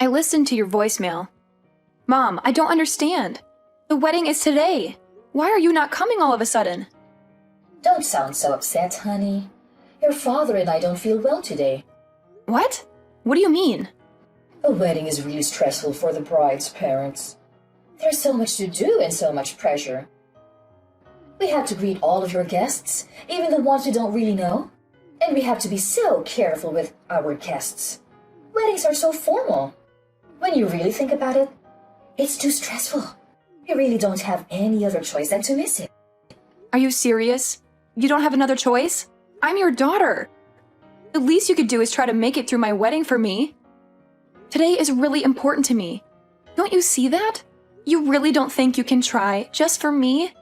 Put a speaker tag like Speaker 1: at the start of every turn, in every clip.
Speaker 1: I listened to your voicemail. Mom, I don't understand. The wedding is today. Why are you not coming all of a sudden?
Speaker 2: Don't sound so upset, honey. Your father and I don't feel well today.
Speaker 1: What? What do you mean?
Speaker 2: A wedding is really stressful for the bride's parents. There's so much to do and so much pressure. We have to greet all of your guests, even the ones we don't really know. And we have to be so careful with our guests. Weddings are so formal. When you really think about it, it's too stressful. You really don't have any other choice than to miss it.
Speaker 1: Are you serious? You don't have another choice? I'm your daughter. The least you could do is try to make it through my wedding for me. Today is really important to me. Don't you see that? You really don't think you can try just for me?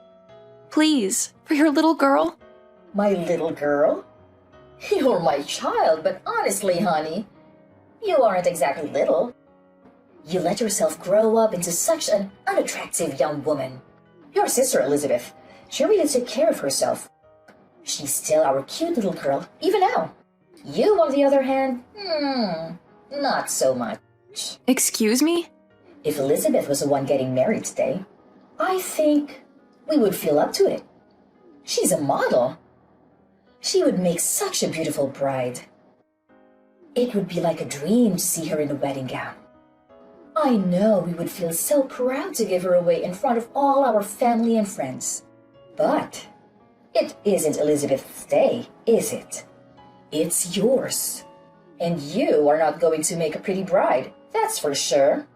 Speaker 1: Please, for your little girl?
Speaker 2: My little girl? You're my child, but honestly, honey, you aren't exactly little. You let yourself grow up into such an unattractive young woman. Your sister, Elizabeth, she really took care of herself. She's still our cute little girl, even now. You, on the other hand, not so much.
Speaker 1: Excuse me?
Speaker 2: If Elizabeth was the one getting married today, I think we would feel up to it. She's a model. She would make such a beautiful bride. It would be like a dream to see her in a wedding gown. I know we would feel so proud to give her away in front of all our family and friends. But it isn't Elizabeth's day, is it? It's yours. And you are not going to make a pretty bride, that's for sure.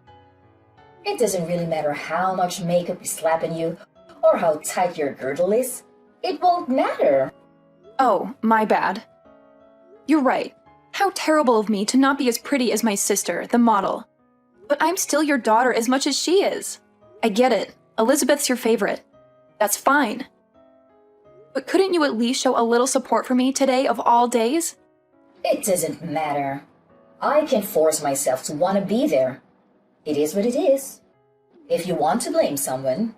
Speaker 2: It doesn't really matter how much makeup we slap on you or how tight your girdle is. It won't matter.
Speaker 1: Oh, my bad. You're right. How terrible of me to not be as pretty as my sister, the model. But I'm still your daughter as much as she is. I get it. Elizabeth's your favorite. That's fine. But couldn't you at least show a little support for me today of all days?
Speaker 2: It doesn't matter. I can force myself to want to be there. It is what it is. If you want to blame someone,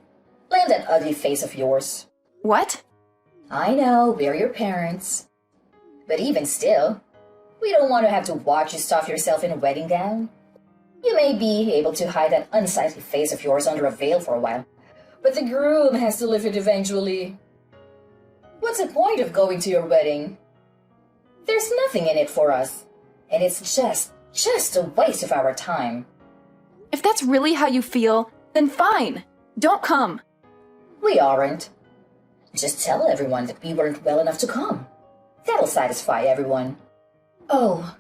Speaker 2: blame that ugly face of yours.
Speaker 1: What?
Speaker 2: I know, we're your parents. But even still, we don't want to have to watch you stuff yourself in a wedding gown. You may be able to hide that unsightly face of yours under a veil for a while, but the groom has to live it eventually. What's the point of going to your wedding? There's nothing in it for us, and it's just a waste of our time.
Speaker 1: If that's really how you feel, then fine. Don't come.
Speaker 2: We aren't. Just tell everyone that we weren't well enough to come. That'll satisfy everyone. Oh,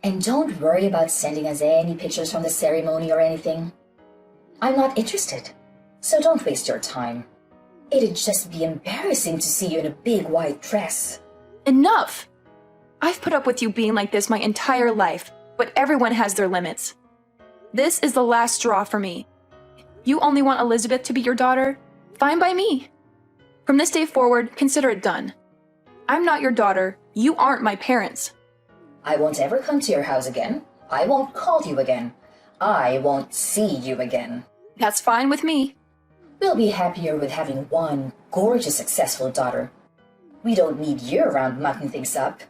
Speaker 2: and don't worry about sending us any pictures from the ceremony or anything. I'm not interested, so don't waste your time. It'd just be embarrassing to see you in a big white dress.
Speaker 1: Enough! I've put up with you being like this my entire life, but everyone has their limits. This is the last straw for me. You only want Elizabeth to be your daughter? Fine by me. From this day forward, consider it done. I'm not your daughter. You aren't my parents.
Speaker 2: I won't ever come to your house again. I won't call you again. I won't see you again.
Speaker 1: That's fine with me.
Speaker 2: We'll be happier with having one gorgeous, successful daughter. We don't need you around mucking things up.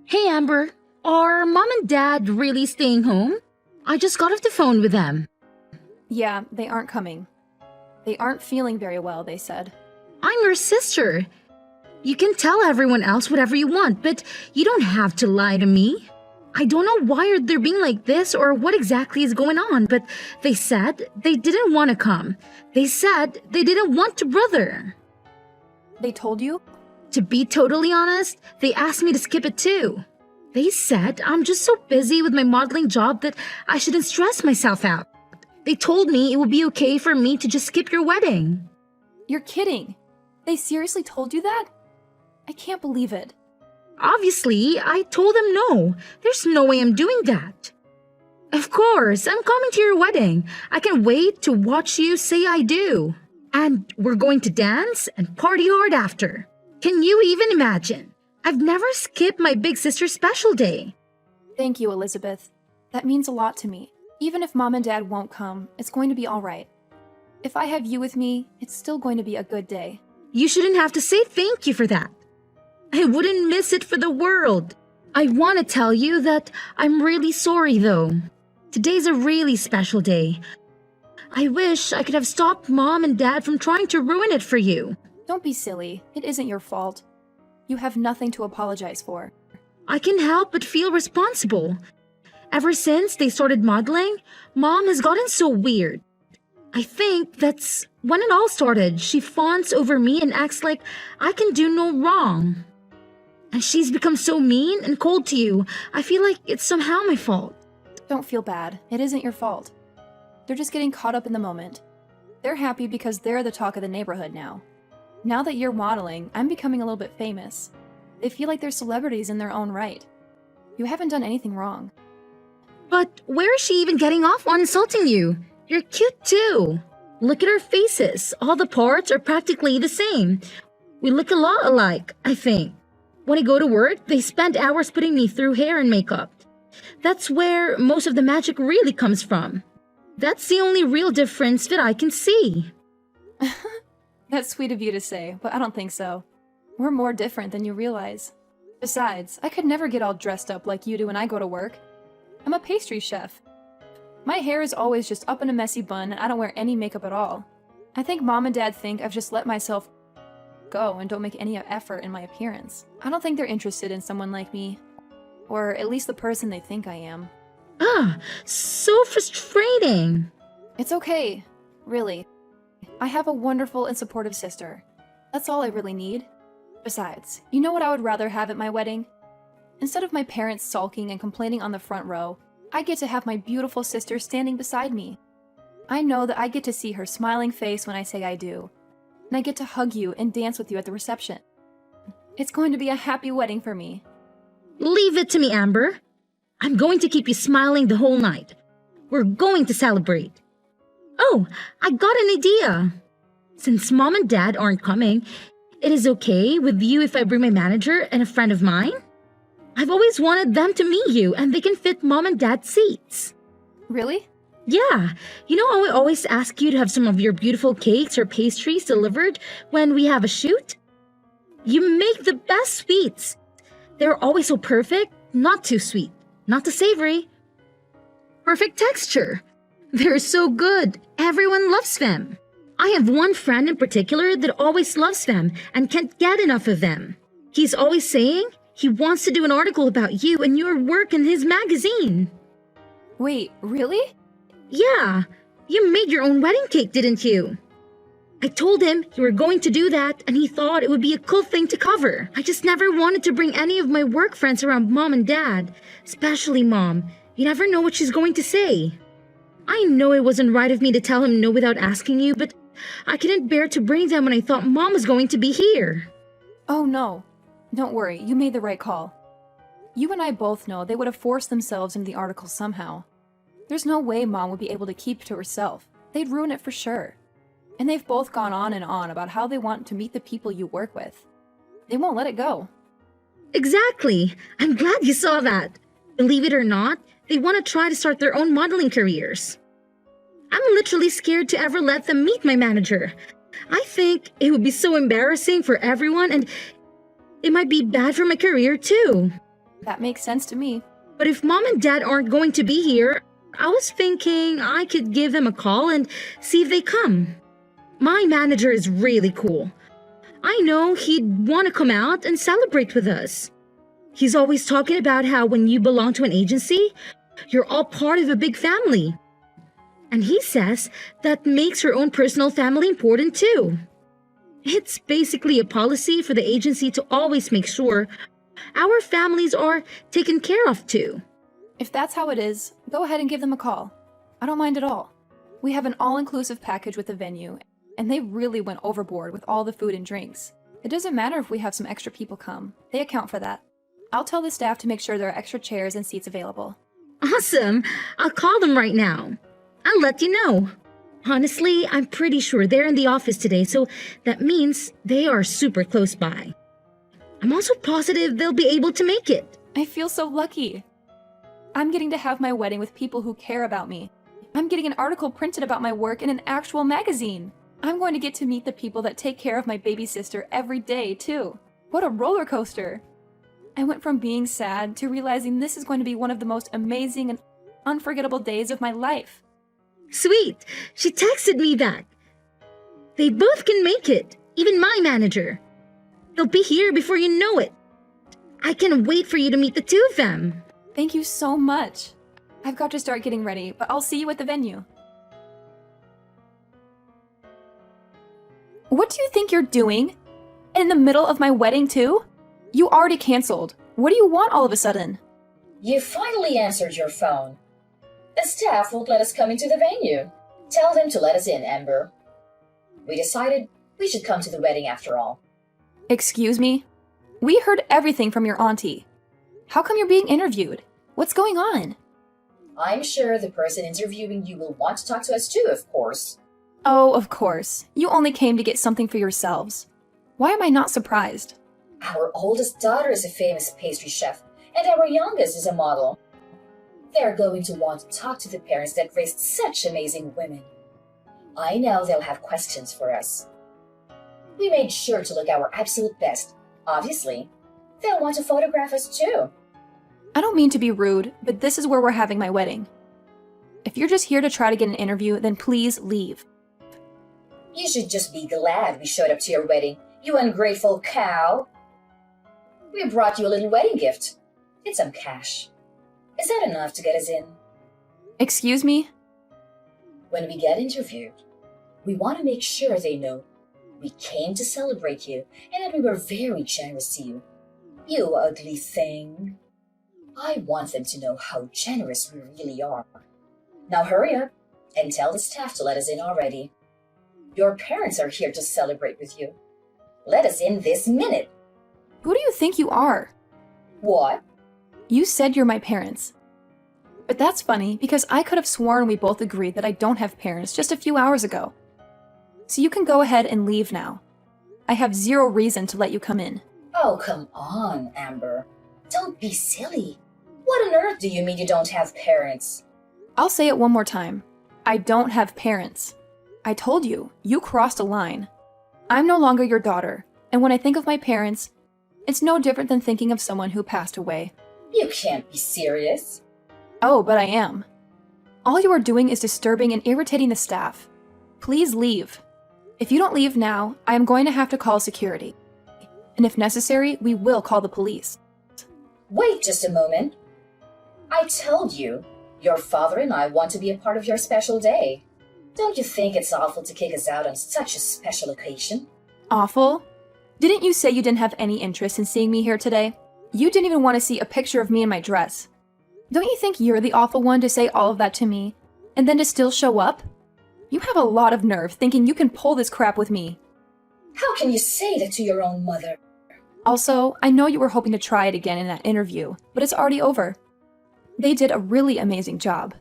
Speaker 3: Hey Amber, are Mom and Dad really staying home? I just got off the phone with them.
Speaker 1: Yeah, they aren't coming. They aren't feeling very well, they said.
Speaker 3: I'm your sister. You can tell everyone else whatever you want, but you don't have to lie to me. I don't know why they're being like this or what exactly is going on, but they said they didn't want to come. They said they didn't want to brother.
Speaker 1: They told you?
Speaker 3: To be totally honest, they asked me to skip it too. They said I'm just so busy with my modeling job that I shouldn't stress myself out. They told me it would be okay for me to just skip your wedding.
Speaker 1: You're kidding. They seriously told you that? I can't believe it.
Speaker 3: Obviously, I told them no. There's no way I'm doing that. Of course, I'm coming to your wedding. I can wait to watch you say I do. And we're going to dance and party hard after. Can you even imagine? I've never skipped my big sister's special day.
Speaker 1: Thank you, Elizabeth. That means a lot to me. Even if Mom and Dad won't come, it's going to be all right. If I have you with me, it's still going to be a good day.
Speaker 3: You shouldn't have to say thank you for that. I wouldn't miss it for the world. I want to tell you that I'm really sorry though. Today's a really special day. I wish I could have stopped Mom and Dad from trying to ruin it for you.
Speaker 1: Don't be silly. It isn't your fault. You have nothing to apologize for.
Speaker 3: I can help but feel responsible. Ever since they started modeling, Mom has gotten so weird. I think that's when it all started. She fawns over me and acts like I can do no wrong. And she's become so mean and cold to you. I feel like it's somehow my fault.
Speaker 1: Don't feel bad. It isn't your fault. They're just getting caught up in the moment. They're happy because they're the talk of the neighborhood now. Now that you're modeling, I'm becoming a little bit famous. They feel like they're celebrities in their own right. You haven't done anything wrong.
Speaker 3: But where is she even getting off on insulting you? You're cute too. Look at our faces. All the parts are practically the same. We look a lot alike, I think. When I go to work, they spend hours putting me through hair and makeup. That's where most of the magic really comes from. That's the only real difference that I can see.
Speaker 1: That's sweet of you to say, but I don't think so. We're more different than you realize. Besides, I could never get all dressed up like you do when I go to work. I'm a pastry chef. My hair is always just up in a messy bun and I don't wear any makeup at all. I think Mom and Dad think I've just let myself go and don't make any effort in my appearance. I don't think they're interested in someone like me. Or at least the person they think I am.
Speaker 3: So frustrating.
Speaker 1: It's okay, really. I have a wonderful and supportive sister. That's all I really need. Besides, you know what I would rather have at my wedding? Instead of my parents sulking and complaining on the front row, I get to have my beautiful sister standing beside me. I know that I get to see her smiling face when I say I do. And I get to hug you and dance with you at the reception. It's going to be a happy wedding for me.
Speaker 3: Leave it to me, Amber. I'm going to keep you smiling the whole night. We're going to celebrate. Oh, I got an idea. Since Mom and Dad aren't coming, it is okay with you if I bring my manager and a friend of mine? I've always wanted them to meet you and they can fit Mom and Dad's seats.
Speaker 1: Really?
Speaker 3: Yeah. You know how I always ask you to have some of your beautiful cakes or pastries delivered when we have a shoot? You make the best sweets. They're always so perfect, not too sweet, not too savory. Perfect texture. They're so good. Everyone loves them. I have one friend in particular that always loves them and can't get enough of them. He's always saying he wants to do an article about you and your work in his magazine.
Speaker 1: Wait, really?
Speaker 3: Yeah, you made your own wedding cake, didn't you? I told him you were going to do that and he thought it would be a cool thing to cover. I just never wanted to bring any of my work friends around Mom and Dad, especially Mom. You never know what she's going to say. I know it wasn't right of me to tell him no without asking you, but I couldn't bear to bring them when I thought Mom was going to be here.
Speaker 1: Oh no. Don't worry, you made the right call. You and I both know they would have forced themselves into the article somehow. There's no way Mom would be able to keep it to herself. They'd ruin it for sure. And they've both gone on and on about how they want to meet the people you work with. They won't let it go.
Speaker 3: Exactly. I'm glad you saw that. Believe it or not, they want to try to start their own modeling careers. I'm literally scared to ever let them meet my manager. I think it would be so embarrassing for everyone and it might be bad for my career too.
Speaker 1: That makes sense to me.
Speaker 3: But if Mom and Dad aren't going to be here, I was thinking I could give them a call and see if they come. My manager is really cool. I know he'd want to come out and celebrate with us. He's always talking about how when you belong to an agency, you're all part of a big family. And he says that makes her own personal family important too. It's basically a policy for the agency to always make sure our families are taken care of too.
Speaker 1: If that's how it is, go ahead and give them a call. I don't mind at all. We have an all-inclusive package with the venue, and they really went overboard with all the food and drinks. It doesn't matter if we have some extra people come. They account for that. I'll tell the staff to make sure there are extra chairs and seats available.
Speaker 3: Awesome! I'll call them right now. I'll let you know. Honestly, I'm pretty sure they're in the office today, so that means they are super close by. I'm also positive they'll be able to make it.
Speaker 1: I feel so lucky. I'm getting to have my wedding with people who care about me. I'm getting an article printed about my work in an actual magazine. I'm going to get to meet the people that take care of my baby sister every day, too. What a roller coaster. I went from being sad to realizing this is going to be one of the most amazing and unforgettable days of my life.
Speaker 3: Sweet, she texted me that. They both can make it, even my manager. They'll be here before you know it. I can't wait for you to meet the two of them.
Speaker 1: Thank you so much. I've got to start getting ready, but I'll see you at the venue. What do you think you're doing? In the middle of my wedding, too? You already canceled. What do you want all of a sudden?
Speaker 2: You finally answered your phone. The staff won't let us come into the venue. Tell them to let us in, Amber. We decided we should come to the wedding after all.
Speaker 1: Excuse me? We heard everything from your auntie. How come you're being interviewed? What's going on?
Speaker 2: I'm sure the person interviewing you will want to talk to us too, of course.
Speaker 1: Oh, of course. You only came to get something for yourselves. Why am I not surprised?
Speaker 2: Our oldest daughter is a famous pastry chef, and our youngest is a model. They're going to want to talk to the parents that raised such amazing women. I know they'll have questions for us. We made sure to look our absolute best. Obviously, they'll want to photograph us too.
Speaker 1: I don't mean to be rude, but this is where we're having my wedding. If you're just here to try to get an interview, then please leave.
Speaker 2: You should just be glad we showed up to your wedding, you ungrateful cow. We brought you a little wedding gift. It's some cash. Is that enough to get us in?
Speaker 1: Excuse me?
Speaker 2: When we get interviewed, we want to make sure they know we came to celebrate you and that we were very generous to you. You ugly thing. I want them to know how generous we really are. Now hurry up and tell the staff to let us in already. Your parents are here to celebrate with you. Let us in this minute.
Speaker 1: Who do you think you are?
Speaker 2: What?
Speaker 1: You said you're my parents. But that's funny because I could have sworn we both agreed that I don't have parents just a few hours ago. So you can go ahead and leave now. I have zero reason to let you come in.
Speaker 2: Oh, come on, Amber. Don't be silly. What on earth do you mean you don't have parents?
Speaker 1: I'll say it one more time. I don't have parents. I told you, you crossed a line. I'm no longer your daughter, and when I think of my parents, it's no different than thinking of someone who passed away.
Speaker 2: You can't be serious.
Speaker 1: Oh, but I am. All you are doing is disturbing and irritating the staff. Please leave. If you don't leave now, I am going to have to call security. And if necessary, we will call the police.
Speaker 2: Wait just a moment. I told you, your father and I want to be a part of your special day. Don't you think it's awful to kick us out on such a special occasion?
Speaker 1: Awful? Didn't you say you didn't have any interest in seeing me here today? You didn't even want to see a picture of me in my dress. Don't you think you're the awful one to say all of that to me, and then to still show up? You have a lot of nerve thinking you can pull this crap with me.
Speaker 2: How can you say that to your own mother?
Speaker 1: Also, I know you were hoping to try it again in that interview, but it's already over. They did a really amazing job.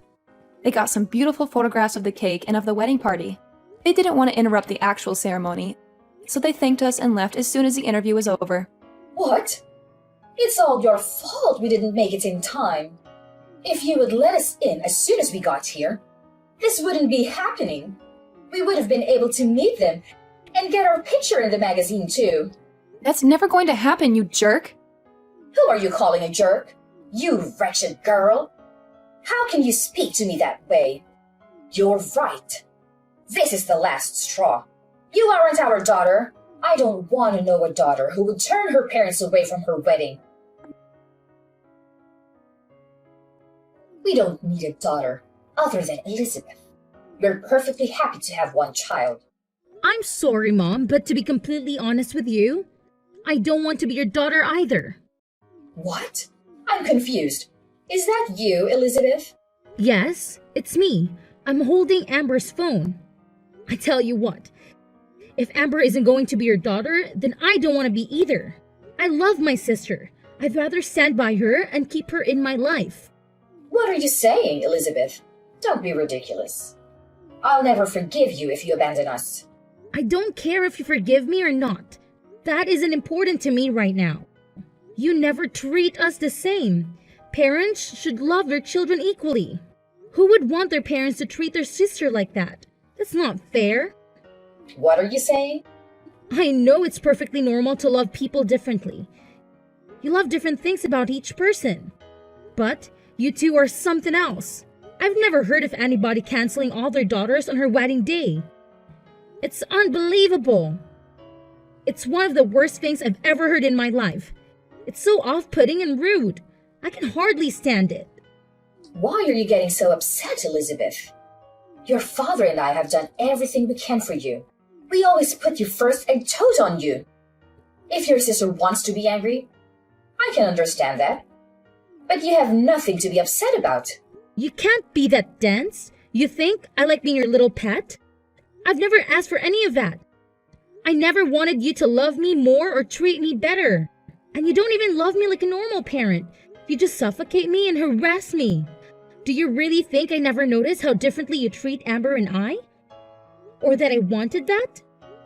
Speaker 1: They got some beautiful photographs of the cake and of the wedding party. They didn't want to interrupt the actual ceremony, so they thanked us and left as soon as the interview was over.
Speaker 2: What? It's all your fault we didn't make it in time. If you would let us in as soon as we got here, this wouldn't be happening. We would have been able to meet them and get our picture in the magazine too.
Speaker 1: That's never going to happen, you jerk!
Speaker 2: Who are you calling a jerk? You wretched girl! How can you speak to me that way? You're right. This is the last straw. You aren't our daughter. I don't want to know a daughter who would turn her parents away from her wedding. We don't need a daughter other than Elizabeth. We're perfectly happy to have one child.
Speaker 3: I'm sorry, Mom, but to be completely honest with you, I don't want to be your daughter either.
Speaker 2: What? I'm confused. Is that you, Elizabeth?
Speaker 3: Yes, it's me. I'm holding Amber's phone. I tell you what, if Amber isn't going to be your daughter, then I don't want to be either. I love my sister. I'd rather stand by her and keep her in my life.
Speaker 2: What are you saying, Elizabeth? Don't be ridiculous. I'll never forgive you if you abandon us.
Speaker 3: I don't care if you forgive me or not. That isn't important to me right now. You never treat us the same. Parents should love their children equally. Who would want their parents to treat their sister like that? That's not fair.
Speaker 2: What are you saying?
Speaker 3: I know it's perfectly normal to love people differently. You love different things about each person. But you two are something else. I've never heard of anybody canceling all their daughters on her wedding day. It's unbelievable. It's one of the worst things I've ever heard in my life. It's so off-putting and rude. I can hardly stand it.
Speaker 2: Why are you getting so upset, Elizabeth? Your father and I have done everything we can for you. We always put you first and told on you. If your sister wants to be angry, I can understand that. But you have nothing to be upset about.
Speaker 3: You can't be that dense. You think I like being your little pet? I've never asked for any of that. I never wanted you to love me more or treat me better. And you don't even love me like a normal parent. You just suffocate me and harass me. Do you really think I never noticed how differently you treat Amber and I? Or that I wanted that?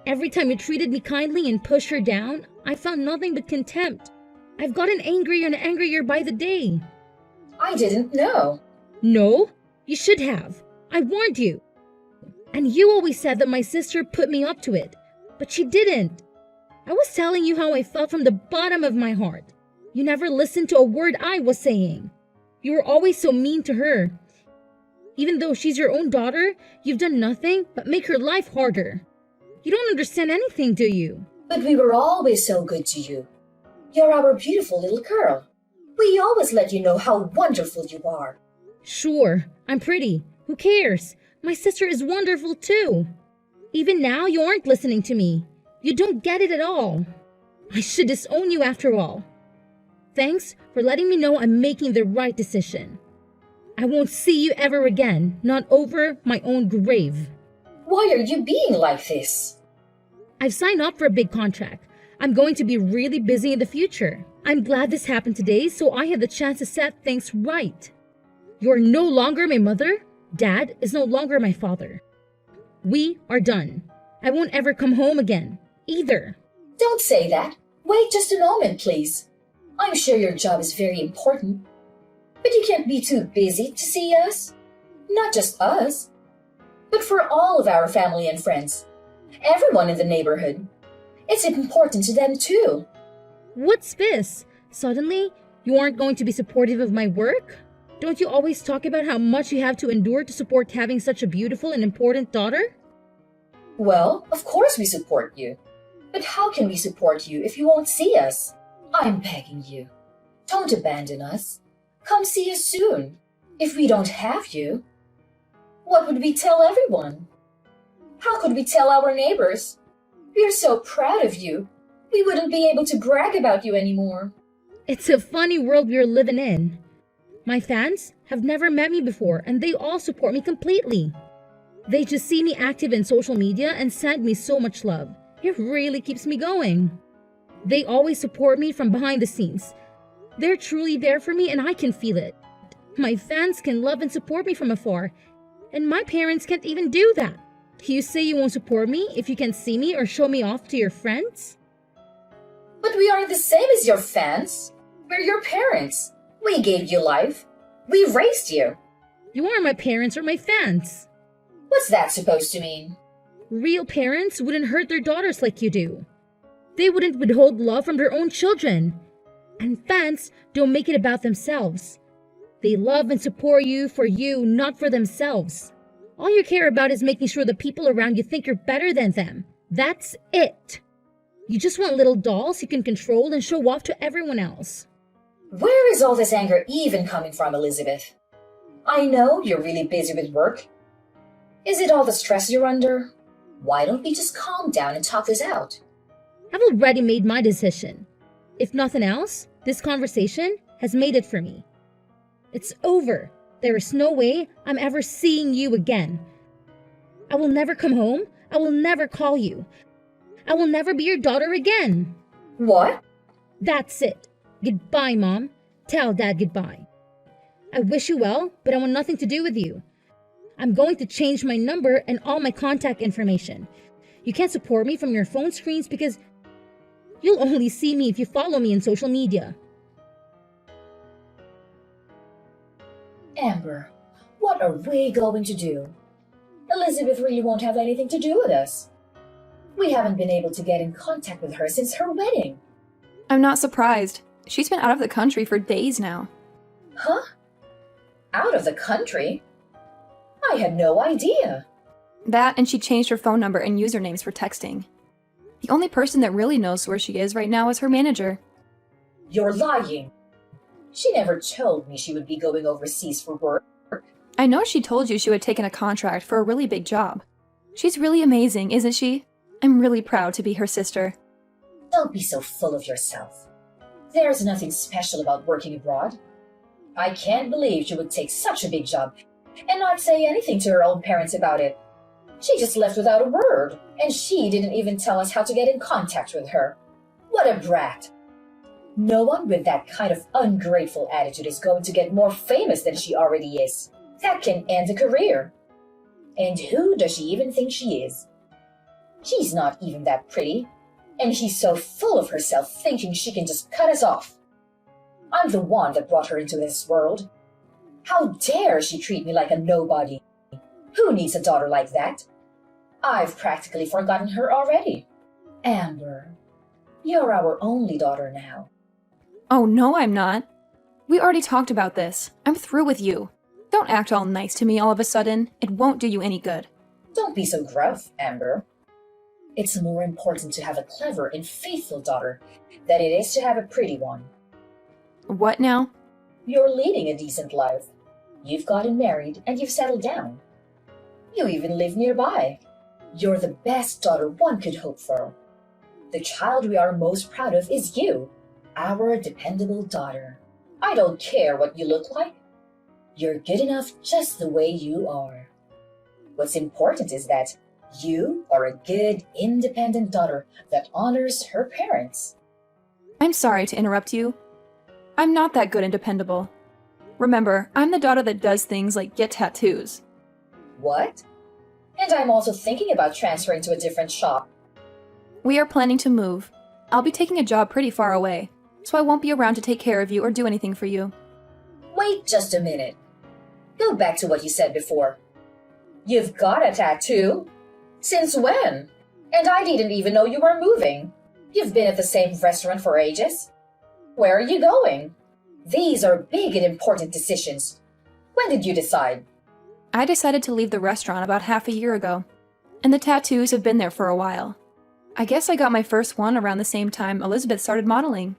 Speaker 3: Every time you treated me kindly and pushed her down, I found nothing but contempt. I've gotten angrier and angrier by the day.
Speaker 2: I didn't know.
Speaker 3: No, you should have. I warned you. And you always said that my sister put me up to it. But she didn't. I was telling you how I felt from the bottom of my heart. You never listened to a word I was saying. You were always so mean to her. Even though she's your own daughter, you've done nothing but make her life harder. You don't understand anything, do you?
Speaker 2: But we were always so good to you. You're our beautiful little girl. We always let you know how wonderful you are.
Speaker 3: Sure, I'm pretty. Who cares? My sister is wonderful too. Even now, you aren't listening to me. You don't get it at all. I should disown you after all. Thanks for letting me know I'm making the right decision. I won't see you ever again, not over my own grave.
Speaker 2: Why are you being like this?
Speaker 3: I've signed up for a big contract. I'm going to be really busy in the future. I'm glad this happened today so I have the chance to set things right. You're no longer my mother. Dad is no longer my father. We are done. I won't ever come home again, either.
Speaker 2: Don't say that. Wait just a moment, please. I'm sure your job is very important. But you can't be too busy to see us. Not just us, but for all of our family and friends. Everyone in the neighborhood. It's important to them too.
Speaker 3: What's this? Suddenly, you aren't going to be supportive of my work? Don't you always talk about how much you have to endure to support having such a beautiful and important daughter?
Speaker 2: Well, of course we support you. But how can we support you if you won't see us? I'm begging you. Don't abandon us. Come see us soon. If we don't have you, what would we tell everyone? How could we tell our neighbors? We're so proud of you. We wouldn't be able to brag about you anymore.
Speaker 3: It's a funny world we're living in. My fans have never met me before and they all support me completely. They just see me active in social media and send me so much love. It really keeps me going. They always support me from behind the scenes. They're truly there for me and I can feel it. My fans can love and support me from afar, and my parents can't even do that. You say you won't support me if you can't see me or show me off to your friends?
Speaker 2: But we aren't the same as your fans. We're your parents. We gave you life. We raised you.
Speaker 3: You aren't my parents or my fans.
Speaker 2: What's that supposed to mean?
Speaker 3: Real parents wouldn't hurt their daughters like you do. They wouldn't withhold love from their own children. And fans don't make it about themselves. They love and support you for you, not for themselves. All you care about is making sure the people around you think you're better than them. That's it. You just want little dolls you can control and show off to everyone else.
Speaker 2: Where is all this anger even coming from, Elizabeth? I know you're really busy with work. Is it all the stress you're under? Why don't we just calm down and talk this out?
Speaker 3: I've already made my decision. If nothing else, this conversation has made it for me. It's over. There is no way I'm ever seeing you again. I will never come home. I will never call you. I will never be your daughter again.
Speaker 2: What?
Speaker 3: That's it. Goodbye, Mom. Tell Dad goodbye. I wish you well, but I want nothing to do with you. I'm going to change my number and all my contact information. You can't support me from your phone screens because you'll only see me if you follow me on social media.
Speaker 2: Amber, what are we going to do? Elizabeth really won't have anything to do with us. We haven't been able to get in contact with her since her wedding.
Speaker 1: I'm not surprised. She's been out of the country for days now.
Speaker 2: Huh? Out of the country? I had no idea.
Speaker 1: That, and she changed her phone number and usernames for texting. The only person that really knows where she is right now is her manager.
Speaker 2: You're lying. She never told me she would be going overseas for work.
Speaker 1: I know she told you she would taken a contract for a really big job. She's really amazing, isn't she? I'm really proud to be her sister.
Speaker 2: Don't be so full of yourself. There's nothing special about working abroad. I can't believe she would take such a big job and not say anything to her own parents about it. She just left without a word, and she didn't even tell us how to get in contact with her. What a brat. No one with that kind of ungrateful attitude is going to get more famous than she already is. That can end a career. And who does she even think she is? She's not even that pretty, and she's so full of herself thinking she can just cut us off. I'm the one that brought her into this world. How dare she treat me like a nobody? Who needs a daughter like that? I've practically forgotten her already. Amber, you're our only daughter now.
Speaker 1: Oh, no, I'm not. We already talked about this. I'm through with you. Don't act all nice to me all of a sudden. It won't do you any good.
Speaker 2: Don't be so gruff, Amber. It's more important to have a clever and faithful daughter than it is to have a pretty one.
Speaker 1: What now?
Speaker 2: You're leading a decent life. You've gotten married and you've settled down. You even live nearby. You're the best daughter one could hope for. The child we are most proud of is you, our dependable daughter. I don't care what you look like. You're good enough just the way you are. What's important is that you are a good, independent daughter that honors her parents.
Speaker 1: I'm sorry to interrupt you. I'm not that good and dependable. Remember, I'm the daughter that does things like get tattoos.
Speaker 2: What? And I'm also thinking about transferring to a different shop.
Speaker 1: We are planning to move. I'll be taking a job pretty far away, so I won't be around to take care of you or do anything for you.
Speaker 2: Wait just a minute. Go back to what you said before. You've got a tattoo? Since when? And I didn't even know you were moving. You've been at the same restaurant for ages. Where are you going? These are big and important decisions. When did you decide?
Speaker 1: I decided to leave the restaurant about half a year ago, and the tattoos have been there for a while. I guess I got my first one around the same time Elizabeth started modeling.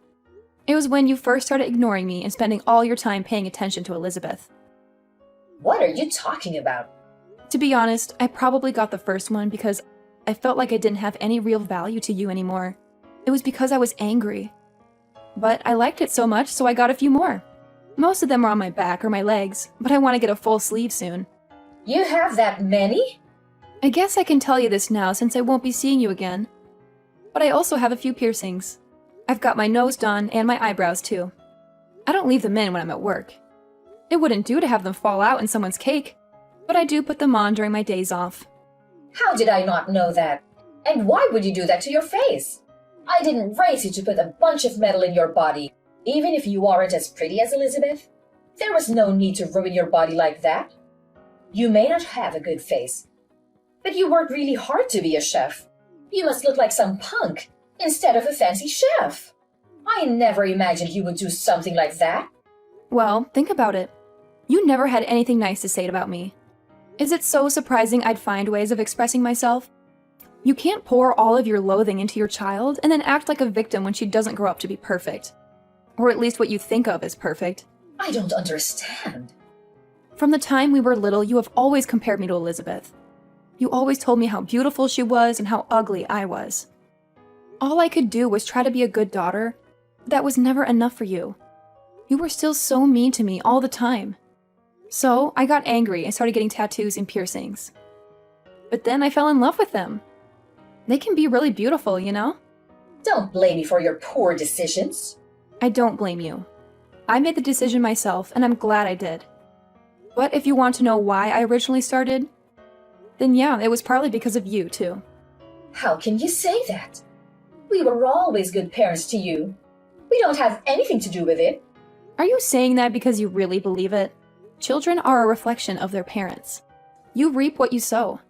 Speaker 1: It was when you first started ignoring me and spending all your time paying attention to Elizabeth.
Speaker 2: What are you talking about?
Speaker 1: To be honest, I probably got the first one because I felt like I didn't have any real value to you anymore. It was because I was angry. But I liked it so much, so I got a few more. Most of them are on my back or my legs, but I want to get a full sleeve soon.
Speaker 2: You have that many?
Speaker 1: I guess I can tell you this now since I won't be seeing you again. But I also have a few piercings. I've got my nose done and my eyebrows too. I don't leave them in when I'm at work. It wouldn't do to have them fall out in someone's cake, but I do put them on during my days off.
Speaker 2: How did I not know that? And why would you do that to your face? I didn't raise you to put a bunch of metal in your body, even if you aren't as pretty as Elizabeth. There was no need to ruin your body like that. You may not have a good face, but you worked really hard to be a chef. You must look like some punk instead of a fancy chef. I never imagined you would do something like that.
Speaker 1: Well, think about it. You never had anything nice to say about me. Is it so surprising I'd find ways of expressing myself? You can't pour all of your loathing into your child and then act like a victim when she doesn't grow up to be perfect. Or at least what you think of as perfect.
Speaker 2: I don't understand.
Speaker 1: From the time we were little, you have always compared me to Elizabeth. You always told me how beautiful she was and how ugly I was. All I could do was try to be a good daughter, but that was never enough for you. You were still so mean to me all the time. So I got angry and started getting tattoos and piercings. But then I fell in love with them. They can be really beautiful, you know?
Speaker 2: Don't blame me for your poor decisions.
Speaker 1: I don't blame you. I made the decision myself, and I'm glad I did. But if you want to know why I originally started, then yeah, it was partly because of you, too.
Speaker 2: How can you say that? We were always good parents to you. We don't have anything to do with it.
Speaker 1: Are you saying that because you really believe it? Children are a reflection of their parents. You reap what you sow.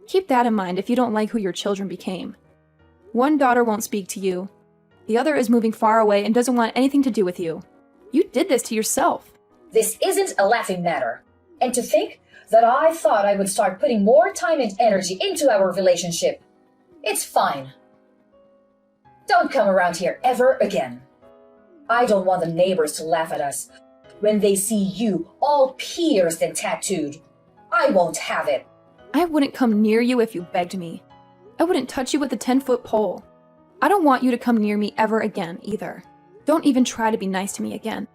Speaker 1: Keep that in mind if you don't like who your children became. One daughter won't speak to you, The other is moving far away and doesn't want anything to do with you. You did this to yourself.
Speaker 2: This isn't a laughing matter. And to think that I thought I would start putting more time and energy into our relationship. It's fine. Don't come around here ever again. I don't want the neighbors to laugh at us when they see you all pierced and tattooed. I won't have it.
Speaker 1: I wouldn't come near you if you begged me. I wouldn't touch you with a 10-foot pole. I don't want you to come near me ever again, either. Don't even try to be nice to me again.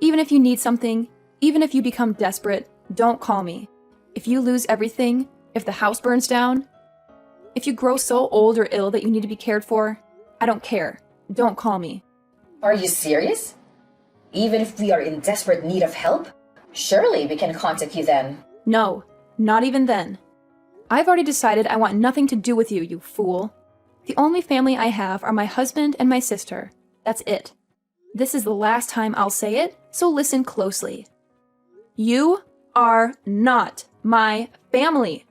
Speaker 1: Even if you need something, even if you become desperate, don't call me. If you lose everything, if the house burns down, if you grow so old or ill that you need to be cared for, I don't care. Don't call me.
Speaker 2: Are you serious? Even if we are in desperate need of help? Surely we can contact you then.
Speaker 1: No, not even then. I've already decided I want nothing to do with you, you fool. The only family I have are my husband and my sister. That's it. This is the last time I'll say it, so listen closely. You are not my family.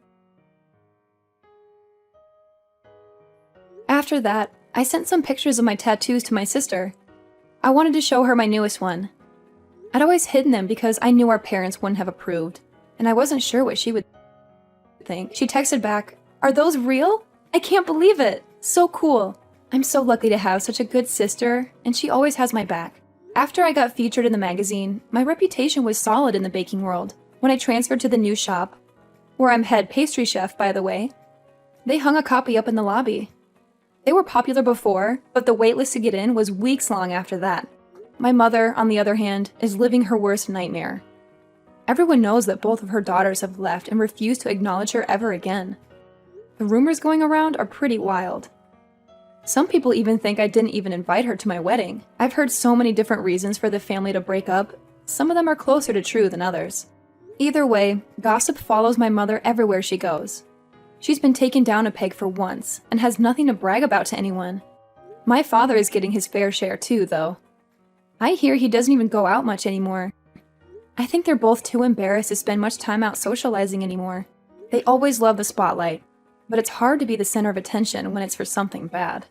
Speaker 1: After that, I sent some pictures of my tattoos to my sister. I wanted to show her my newest one. I'd always hidden them because I knew our parents wouldn't have approved, and I wasn't sure what she would think. She texted back, "Are those real? I can't believe it. So cool. I'm so lucky to have such a good sister, and she always has my back." After I got featured in the magazine, my reputation was solid in the baking world. When I transferred to the new shop, where I'm head pastry chef, by the way, they hung a copy up in the lobby. They were popular before, but the waitlist to get in was weeks long after that. My mother, on the other hand, is living her worst nightmare. Everyone knows that both of her daughters have left and refuse to acknowledge her ever again. The rumors going around are pretty wild. Some people even think I didn't even invite her to my wedding. I've heard so many different reasons for the family to break up. Some of them are closer to true than others. Either way, gossip follows my mother everywhere she goes. She's been taken down a peg for once and has nothing to brag about to anyone. My father is getting his fair share too, though. I hear he doesn't even go out much anymore. I think they're both too embarrassed to spend much time out socializing anymore. They always love the spotlight, but it's hard to be the center of attention when it's for something bad.